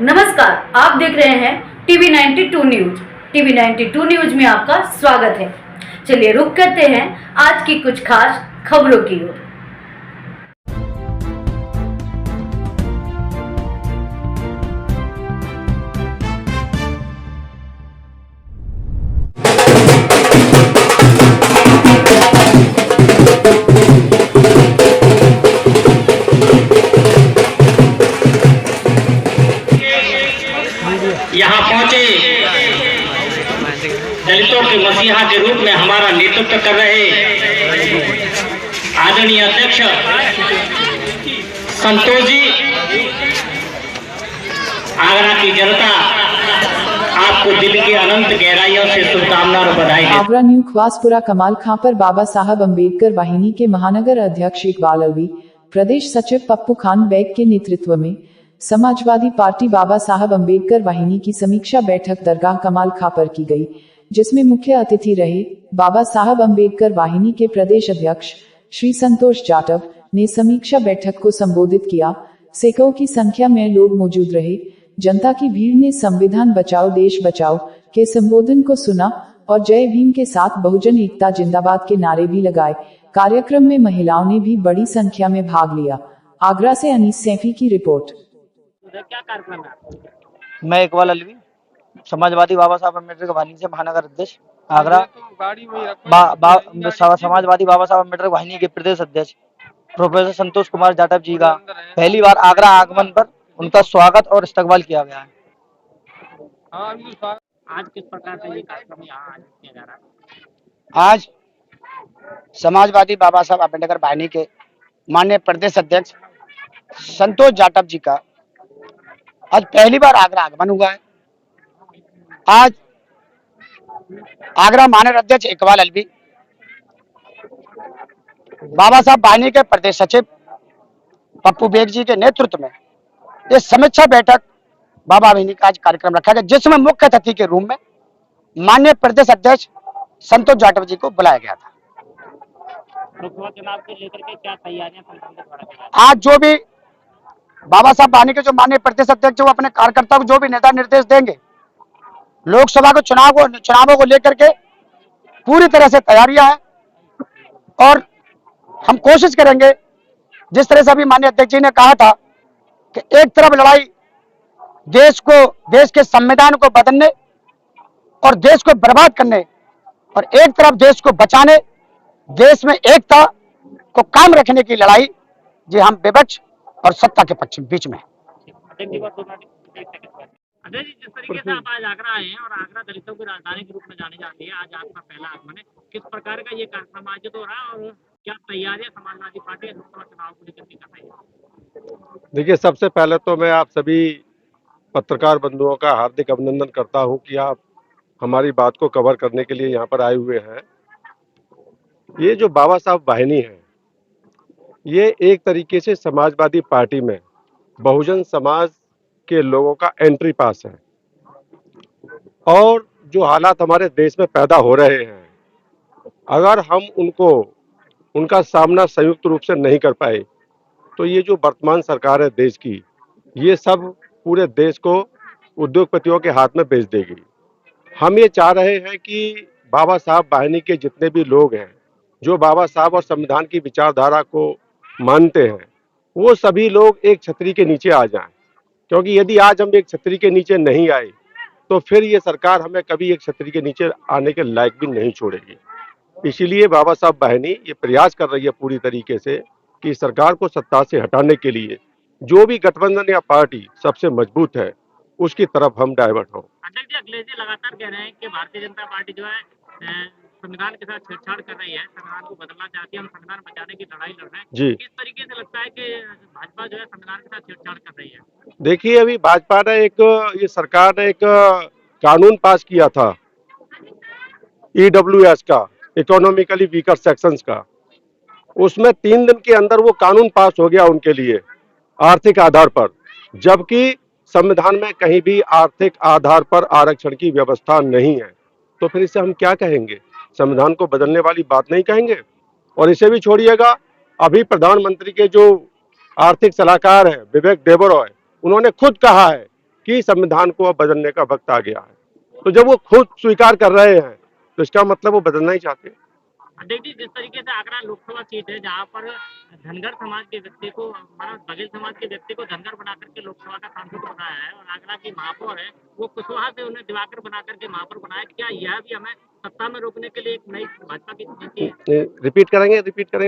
नमस्कार, आप देख रहे हैं टीवी 92 न्यूज। टीवी 92 न्यूज में आपका स्वागत है। चलिए रुक करते हैं आज की कुछ खास खबरों की ओर। यहाँ पहुंचे दलितों के मसीहा के रूप में हमारा नेतृत्व कर रहे आदरणीय अध्यक्ष संतोष जी, आगरा की जनता आपको दिल की अनंत गहराइयों से शुभकामनाएं और बधाई देती है। आगरा न्यू ख्वासपुरा कमाल खां पर बाबा साहब अम्बेडकर वाहिनी के महानगर अध्यक्ष इकबाल अलवी, प्रदेश सचिव पप्पू खान बैग के नेतृत्व में समाजवादी पार्टी बाबा साहब अम्बेडकर वाहिनी की समीक्षा बैठक दरगाह कमाल खां पर की गई, जिसमें मुख्य अतिथि रहे बाबा साहब अम्बेडकर वाहिनी के प्रदेश अध्यक्ष श्री संतोष जाटव ने समीक्षा बैठक को संबोधित किया। सैकड़ों की संख्या में लोग मौजूद रहे। जनता की भीड़ ने संविधान बचाओ देश बचाओ के संबोधन को सुना और जय भीम के साथ बहुजन एकता जिंदाबाद के नारे भी लगाए। कार्यक्रम में महिलाओं ने भी बड़ी संख्या में भाग लिया। आगरा से अनीस सैफी की रिपोर्ट। क्या कार्यक्रम है? मैं इकबाल अलवी, समाजवादी बाबा साहब अम्बेडकर वाहिनी से महानगर अध्यक्ष आगरा, समाजवादी बाबा साहब अम्बेडकर वाहिनी के प्रदेश अध्यक्ष प्रोफेसर संतोष कुमार जाटव जी का पहली बार आगरा आगमन पर उनका स्वागत और इस्तकबाल किया गया है। आज किस प्रकार से ये कार्यक्रम यहाँ आयोजित किया जा रहा है? आज समाजवादी बाबा साहब अम्बेडकर वाहिनी के माननीय प्रदेश अध्यक्ष संतोष जाटव जी का आज पहली बार आगरा आगमन हुआ है। आज आगरा माननीय अध्यक्ष इकबाल अलवी, बाबा साहब वाहिनी के प्रदेश सचिव पप्पू बेग जी के नेतृत्व में ये समीक्षा बैठक बाबा वाहिनी का आज कार्यक्रम रखा गया, जिसमें मुख्य अतिथि के रूप में माननीय प्रदेश अध्यक्ष संतोष जाटव जी को बुलाया गया था। लोकसभा चुनाव को लेकर के क्या तैयारियां संबंधित हो रही हैं? आज जो भी बाबा साहब वाहिनी के जो माननीय प्रदेश अध्यक्ष वो अपने कार्यकर्ताओं को जो भी नेता निर्देश देंगे, लोकसभा के चुनावों को लेकर के पूरी तरह से तैयारियां हैं और हम कोशिश करेंगे, जिस तरह से अभी माननीय अध्यक्ष जी ने कहा था कि एक तरफ लड़ाई देश के संविधान को बदलने और देश को बर्बाद करने और एक तरफ देश को बचाने, देश में एकता को कायम रखने की लड़ाई जी हम विपक्ष और सत्ता के पक्ष बीच में। अजय जी, जिस तरीके से आप आज आगरा आए हैं और आगरा दलितों की राजधानी के रूप में जानी जाती है, आज आपका पहला आगमन है, किस प्रकार का ये कार्यक्रम आयोजित हो रहा है और क्या तैयारियां समाजवादी पार्टी लोकसभा चुनाव को लेकर के कर रही है? देखिए, सबसे पहले तो मैं आप सभी पत्रकार बंधुओं का हार्दिक अभिनंदन करता हूं कि आप हमारी बात को कवर करने के लिए यहाँ पर आए हुए हैं। ये जो बाबा साहब वाहिनी है, ये एक तरीके से समाजवादी पार्टी में बहुजन समाज के लोगों का एंट्री पास है और जो हालात हमारे देश में पैदा हो रहे हैं, अगर हम उनका सामना संयुक्त रूप से नहीं कर पाए तो ये जो वर्तमान सरकार है देश की, ये सब पूरे देश को उद्योगपतियों के हाथ में बेच देगी। हम ये चाह रहे हैं कि बाबा साहब वाहिनी के जितने भी लोग हैं, जो बाबा साहब और संविधान की विचारधारा को मानते हैं, वो सभी लोग एक छतरी के नीचे आ जाएं, क्योंकि यदि आज हम एक छतरी के नीचे नहीं आए तो फिर ये सरकार हमें कभी एक छतरी के नीचे आने के लायक भी नहीं छोड़ेगी। इसीलिए बाबा साहब वाहिनी ये प्रयास कर रही है पूरी तरीके से कि सरकार को सत्ता से हटाने के लिए जो भी गठबंधन या पार्टी सबसे मजबूत है उसकी तरफ हम डाइवर्ट हों। अध्यक्ष जी, अखिलेश जी लगातार कह रहे हैं कि भारतीय जनता पार्टी जो है संविधान के साथ छेड़छाड़ कर रही है, संविधान को बदलना चाहती है, हम संविधान बचाने की लड़ाई लड़ रहे हैं। जी, किस तरीके से लगता है कि भाजपा जो है संविधान के साथ छेड़छाड़ कर रही है? देखिए, अभी भाजपा ने ये सरकार ने एक कानून पास किया था EWS का, इकोनॉमिकली वीकर सेक्शंस का। उसमें 3 दिन के अंदर वो कानून पास हो गया उनके लिए आर्थिक आधार पर, जबकि संविधान में कहीं भी आर्थिक आधार पर आरक्षण की व्यवस्था नहीं है। तो फिर इसे हम क्या कहेंगे? संविधान को बदलने वाली बात नहीं कहेंगे। और इसे भी छोड़िएगा, अभी प्रधानमंत्री के जो आर्थिक सलाहकार हैं विवेक देबरॉय, उन्होंने खुद कहा है कि संविधान को अब बदलने का वक्त आ गया है। तो जब वो खुद स्वीकार कर रहे हैं तो इसका मतलब वो बदलना ही चाहते हैं। देखिए, जिस तरीके से आगरा लोकसभा सीट है जहाँ पर धनगर समाज के व्यक्ति को, मतलब बघेल समाज के व्यक्ति को धनगर बना करके लोकसभा का सांसद बनाया है, और आगरा की महापौर है वो कुशवाहा से उन्हें दिवाकर बना करके महापौर बनाया। क्या यह भी हमें सत्ता में रोकने के लिए एक नई भाजपा की नीति है? रिपीट करेंगे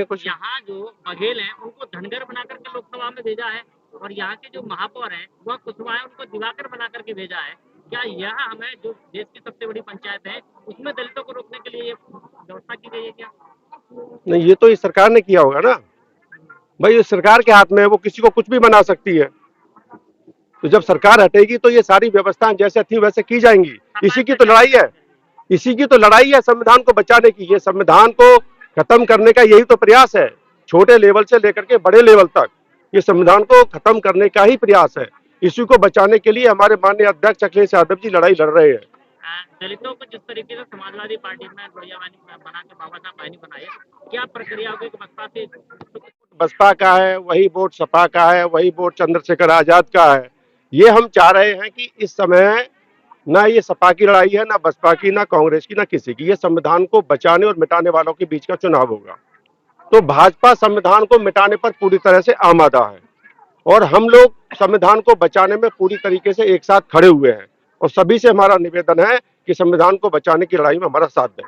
कुछ। यहाँ जो बघेल है उनको धनगर बना करके लोकसभा में भेजा है, और यहाँ के जो महापौर है वह कुशवाहा है उनको दिवाकर बना करके भेजा है। क्या यह हमें, जो देश की सबसे बड़ी पंचायत है उसमें दलितों को रोकने के लिए ये व्यवस्था की गई है क्या? नहीं, ये तो इस सरकार ने किया होगा ना भाई, इस सरकार के हाथ में है, वो किसी को कुछ भी बना सकती है। तो जब सरकार हटेगी तो ये सारी व्यवस्थाएं जैसे थी वैसे की जाएंगी। इसी की तो लड़ाई है संविधान को बचाने की। ये संविधान को खत्म करने का यही तो प्रयास है, छोटे लेवल से लेकर के बड़े लेवल तक ये संविधान को खत्म करने का ही प्रयास है। इसी को बचाने के लिए हमारे माननीय अध्यक्ष अखिलेश यादव जी लड़ाई लड़ रहे हैं। दलितों को जिस तरीके से समाजवादी पार्टी में बढ़िया बना के बाबा साहब बहनी बनाए, क्या प्रक्रिया होगी कि बसपा का है वही वोट सपा का है, वही वोट चंद्रशेखर आजाद का है। ये हम चाह रहे हैं कि इस समय ना ये सपा की लड़ाई है, ना बसपा की, ना कांग्रेस की, ना किसी की। ये संविधान को बचाने और मिटाने वालों के बीच का चुनाव होगा। तो भाजपा संविधान को मिटाने पर पूरी तरह से आमादा है, और हम लोग संविधान को बचाने में पूरी तरीके से एक साथ खड़े हुए हैं, और सभी से हमारा निवेदन है कि संविधान को बचाने की लड़ाई में हमारा साथ दें।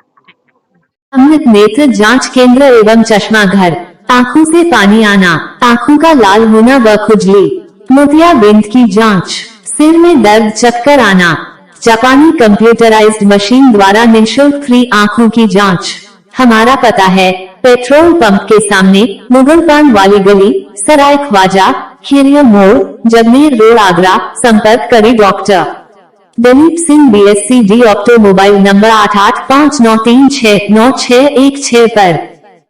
अमृत नेत्र जांच केंद्र एवं चश्मा घर, आँखों से पानी आना, आँखों का लाल होना व खुजली, मोतियाबिंद की जांच, सिर में दर्द, चक्कर आना, जापानी कंप्यूटराइज्ड मशीन द्वारा निःशुल्क फ्री आँखों की जांच। हमारा पता है पेट्रोल पंप के सामने, मुगल पान वाली गली, सराय ख्वाजा, खीरिया मोड़, जगमेर रोड, आगरा। संपर्क करें doctor Dalip Singh BSc D automobile number 8859369616 पर।